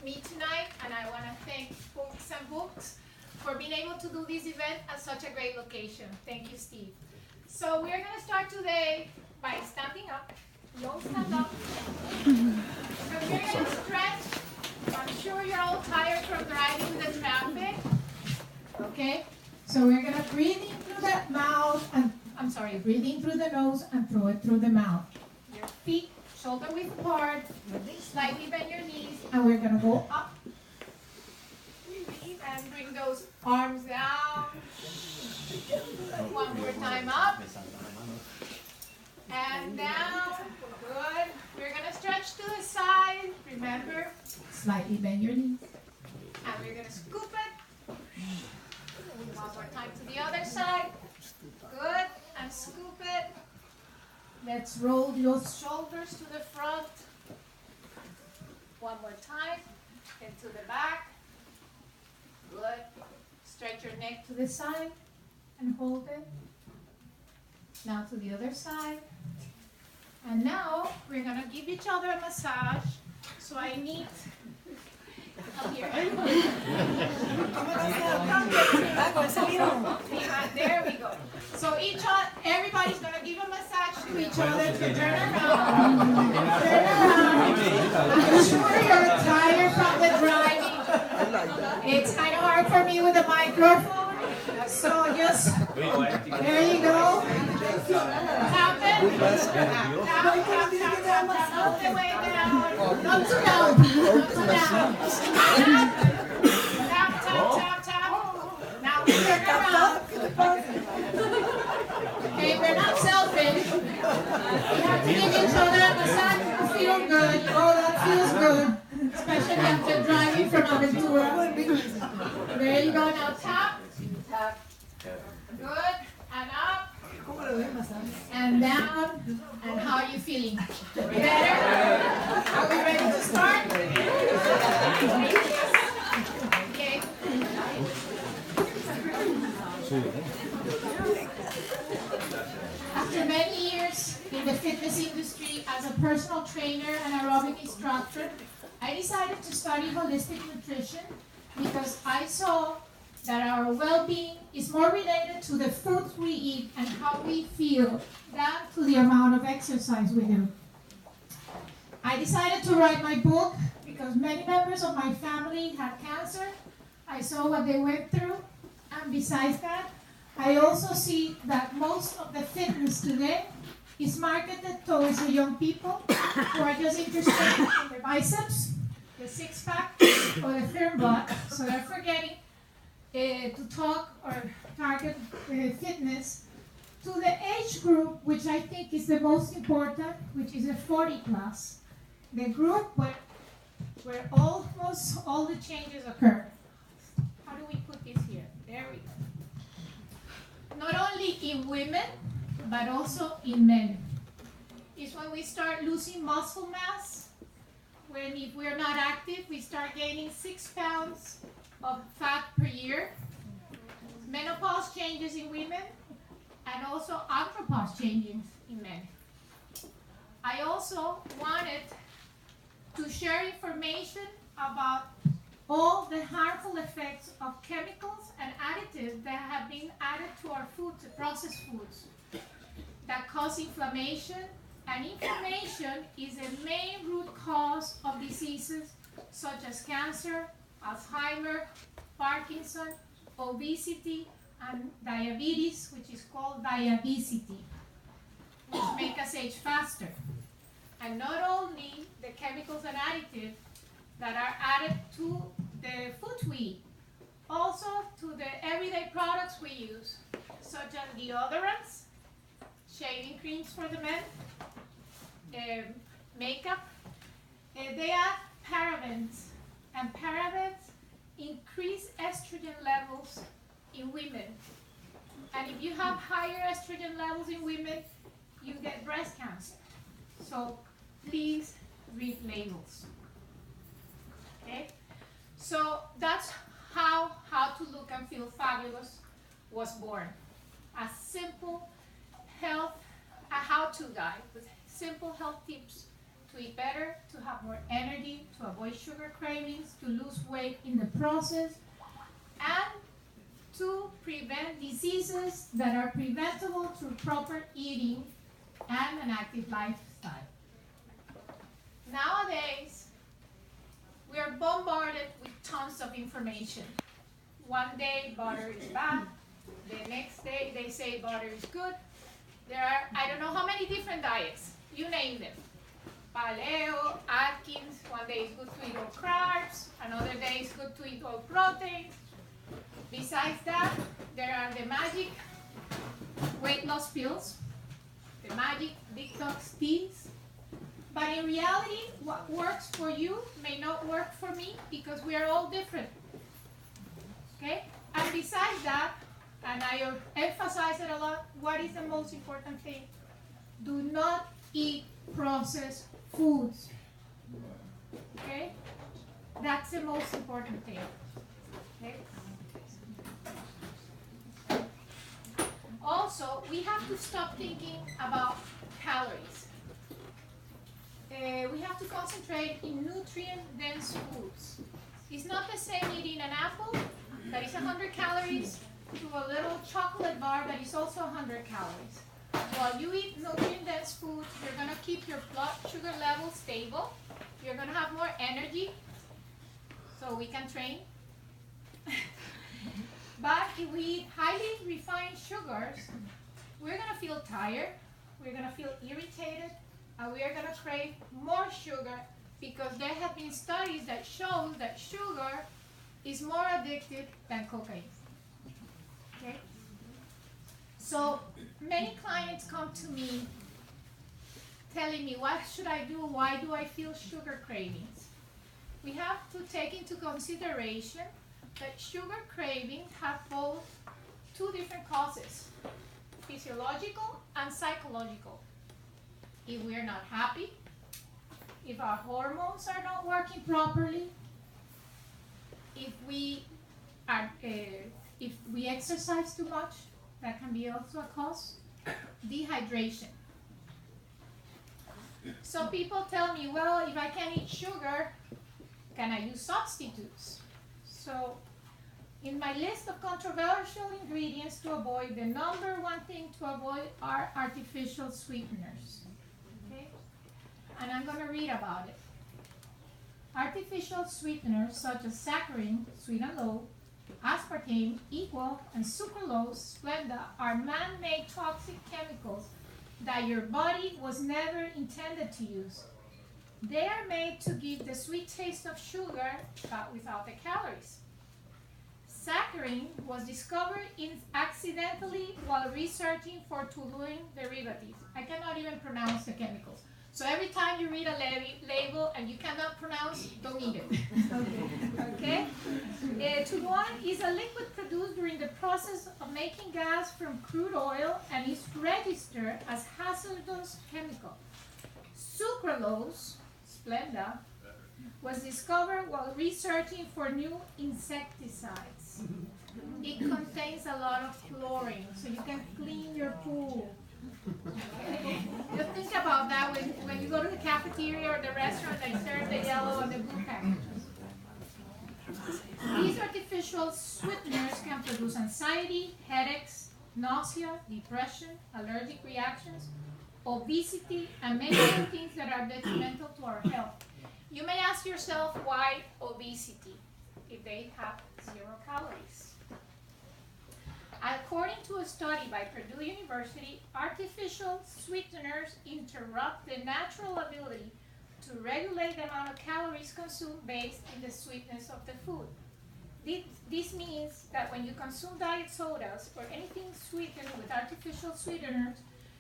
me tonight, and I want to thank Books and Books for being able to do this event at such a great location. Thank you, Steve. So we're going to start today by standing up. Don't stand up. And we're going to stretch. I'm sure you're all tired from driving the traffic. Okay? So we're going to breathe in through the mouth, and breathe in through the nose and throw it through the mouth. Your feet shoulder width apart, slightly bend your knees, and we're going to go up. And bring those arms down. One more time up. And down. Good. We're going to stretch to the side. Remember, slightly bend your knees. And we're going to scoop it. One more time to the other side. Good. And scoop it. Let's roll your shoulders to the front. One more time. And to the back. Good. Stretch your neck to the side and hold it. Now to the other side. And now we're going to give each other a massage. So I need... Come here. There we go. So everybody's going to give a massage to each other to turn around. Turn around. I'm sure you're tired from the driving. It's kind of hard for me with a microphone. So just, there you go. Tap it. Tap, all the way down. Up to down. Up to down. Tap. Now we turn around. Okay, we're not selfish. We have to give each other a massage to feel good. Oh, that feels good. Especially after driving from Aventura. There you go. Now tap. Tap. Good. And up. And down. And how are you feeling? Better? Are we ready to start? Okay. After many years in the fitness industry as a personal trainer and aerobic instructor, I decided to study holistic nutrition because I saw that our well-being is more related to the foods we eat and how we feel than to the amount of exercise we do. I decided to write my book because many members of my family had cancer. I saw what they went through, and besides that, I also see that most of the fitness today is marketed towards the young people who are just interested in the biceps, the six-pack, or the firm butt. So they're forgetting to talk or target fitness to the age group, which I think is the most important, which is the 40 plus, the group where almost all the changes occur. How do we put this here? There we go. Not only in women, but also in men. It's when we start losing muscle mass, when if we're not active, we start gaining 6 pounds of fat per year. Menopause changes in women, and also andropause changes in men. I also wanted to share information about all the harmful effects of chemicals and additives that have been added to our foods, processed foods, that cause inflammation, and inflammation is a main root cause of diseases such as cancer, Alzheimer, Parkinson, obesity, and diabetes, which is called diabesity, which make us age faster. And not only the chemicals and additives that are added to the food we eat, also to the everyday products we use, such as deodorants, shaving creams for the men, makeup. They add parabens, and parabens increase estrogen levels in women. And if you have higher estrogen levels in women, you get breast cancer. So please read labels. Okay? So that's how to look and feel fabulous was born. A simple health, a how-to guide with simple health tips to eat better, to have more energy, to avoid sugar cravings, to lose weight in the process, and to prevent diseases that are preventable through proper eating and an active lifestyle. Nowadays, we are bombarded with tons of information. One day, butter is bad. The next day, they say butter is good. There are, I don't know how many different diets. You name them. Paleo, Atkins, one day it's good to eat all carbs, another day it's good to eat all protein. Besides that, there are the magic weight loss pills, the magic detox teas. But in reality, what works for you may not work for me because we are all different. Okay? And besides that, and I emphasize it a lot, what is the most important thing? Do not eat processed foods. Okay? That's the most important thing. Okay? Also, we have to stop thinking about calories. We have to concentrate in nutrient-dense foods. It's not the same eating an apple that is 100 calories to a little chocolate bar that is also 100 calories. While you eat nutrient-dense foods, you're going to keep your blood sugar level stable. You're going to have more energy, so we can train. But if we eat highly refined sugars, we're going to feel tired, we're going to feel irritated, and we are going to crave more sugar because there have been studies that show that sugar is more addictive than cocaine. Okay? So many clients come to me telling me, what should I do? Why do I feel sugar cravings? We have to take into consideration that sugar cravings have both two different causes, physiological and psychological. If we are not happy, if our hormones are not working properly, if we exercise too much, that can be also a cause. Dehydration. So people tell me, well, if I can't eat sugar, can I use substitutes? So in my list of controversial ingredients to avoid, the number one thing to avoid are artificial sweeteners. Okay? And I'm going to read about it. Artificial sweeteners such as saccharin, sweet and low, aspartame, equal, and sucralose, Splenda are man-made toxic chemicals that your body was never intended to use. They are made to give the sweet taste of sugar, but without the calories. Saccharin was discovered accidentally while researching for toluene derivatives. I cannot even pronounce the chemicals. So every time you read a label and you cannot pronounce, don't eat it. Okay? Toluene is a liquid produced during the process of making gas from crude oil and is registered as hazardous chemical. Sucralose, Splenda, was discovered while researching for new insecticides. It contains a lot of chlorine, so you can clean your pool. Okay? Just think about that when you go to the cafeteria or the restaurant, they serve the yellow and the blue packages. These artificial sweeteners can produce anxiety, headaches, nausea, depression, allergic reactions, obesity, and many other things that are detrimental to our health. You may ask yourself, why obesity if they have 0 calories? According to a study by Purdue University, artificial sweeteners interrupt the natural ability to regulate the amount of calories consumed based on the sweetness of the food. This means that when you consume diet sodas or anything sweetened with artificial sweeteners,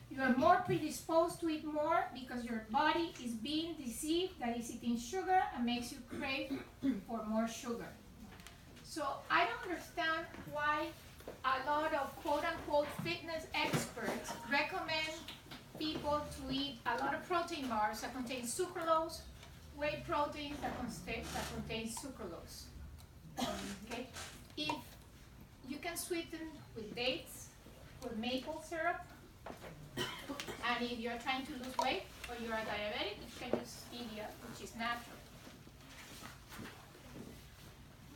you are more predisposed to eat more because your body is being deceived that it's eating sugar and makes you crave for more sugar. So I don't understand why a lot of quote-unquote fitness experts recommend people to eat a lot of protein bars that contain sucralose, whey proteins that contain sucralose. Okay? If you can sweeten with dates, with maple syrup, and if you're trying to lose weight, or you are diabetic, you can use stevia, which is natural.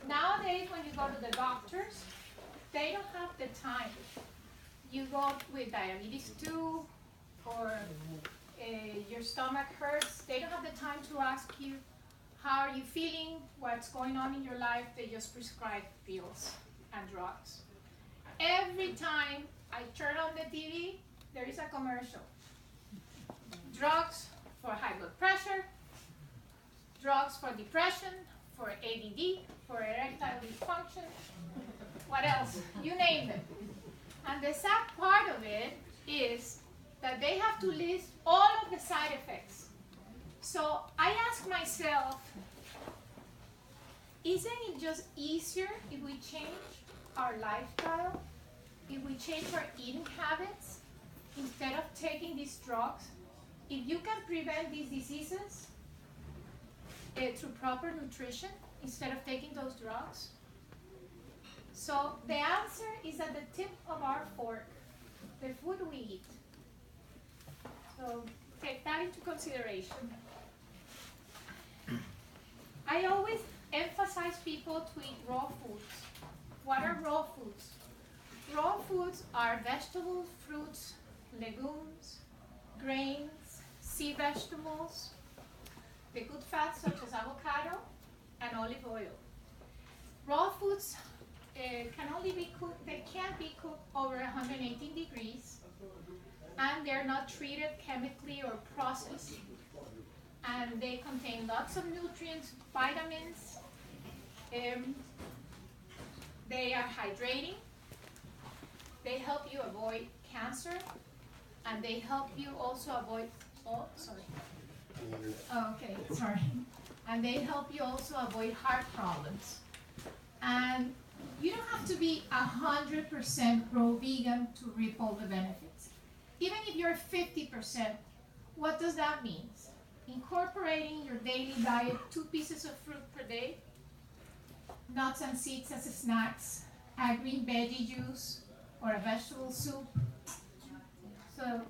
Nowadays, when you go to the doctors, they don't have the time. You go with diabetes 2, or your stomach hurts, they don't have the time to ask you, how are you feeling, what's going on in your life. They just prescribe pills and drugs. Every time I turn on the TV, there is a commercial. Drugs for high blood pressure, drugs for depression, for ADD, for erectile dysfunction, what else? You name it. And the sad part of it is that they have to list all of the side effects. So I ask myself, isn't it just easier if we change our lifestyle, if we change our eating habits, instead of taking these drugs? If you can prevent these diseases through proper nutrition, instead of taking those drugs. So the answer is at the tip of our fork, the food we eat. So take that into consideration. I always emphasize people to eat raw foods. What are raw foods? Raw foods are vegetables, fruits, legumes, grains, sea vegetables, the good fats such as avocado and olive oil. Raw foods can only be cooked, they can't be cooked over 118 degrees, and they're not treated chemically or processed. And they contain lots of nutrients, vitamins. They are hydrating. They help you avoid cancer, and they help you also avoid, and they help you also avoid heart problems. And you don't have to be 100% raw vegan to reap all the benefits. Even if you're 50%, what does that mean? Incorporating your daily diet 2 pieces of fruit per day, nuts and seeds as snacks, a green veggie juice, or a vegetable soup. So,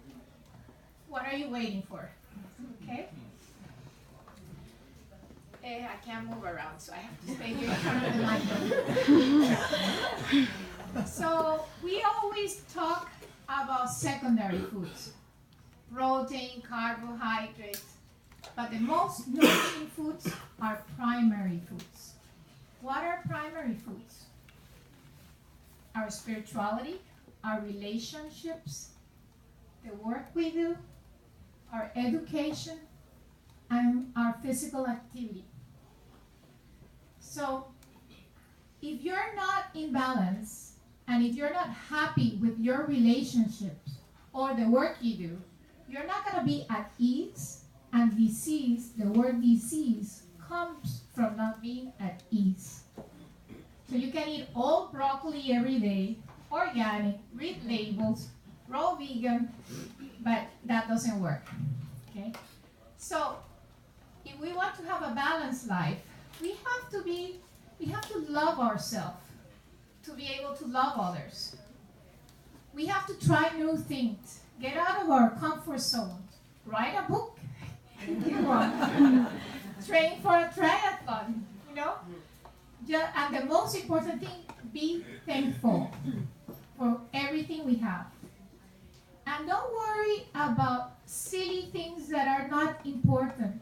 what are you waiting for? Okay? I can't move around, so I have to stay here in front of the microphone. So, we always talk about secondary foods, protein, carbohydrates, but the most nourishing foods are primary foods. What are primary foods? Our spirituality, our relationships, the work we do, our education, and our physical activity. So, if you're not in balance, and if you're not happy with your relationships or the work you do, you're not going to be at ease. And disease, the word disease, comes from not being at ease. So you can eat all broccoli every day, organic, read labels, raw vegan, but that doesn't work. Okay? So if we want to have a balanced life, we have to love ourselves to be able to love others. We have to try new things, get out of our comfort zone, write a book. Train for a triathlon, you know? And the most important thing, be thankful for everything we have. And don't worry about silly things that are not important.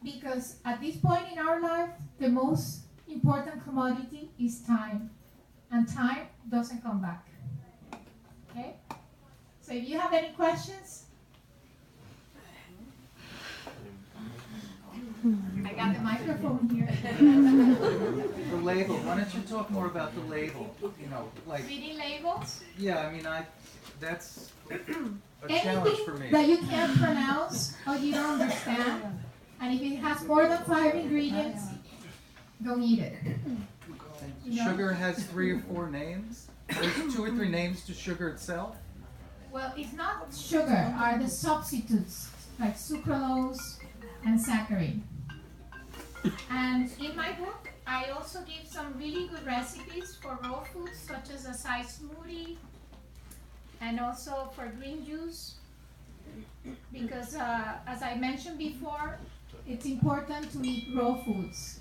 Because at this point in our life, the most important commodity is time. And time doesn't come back. Okay? So if you have any questions, I got the microphone here. The label. Why don't you talk more about the label? You know, like reading labels. Yeah, I mean, that's a Anything challenge for me. that you can't pronounce or you don't understand, and if it has more than 5 ingredients, don't eat it. You know? Sugar has 3 or 4 names. There's 2 or 3 names to sugar itself. Well, it's not sugar. Are the substitutes like sucralose and saccharin. And in my book, I also give some really good recipes for raw foods, such as acai smoothie, and also for green juice. because as I mentioned before, it's important to eat raw foods.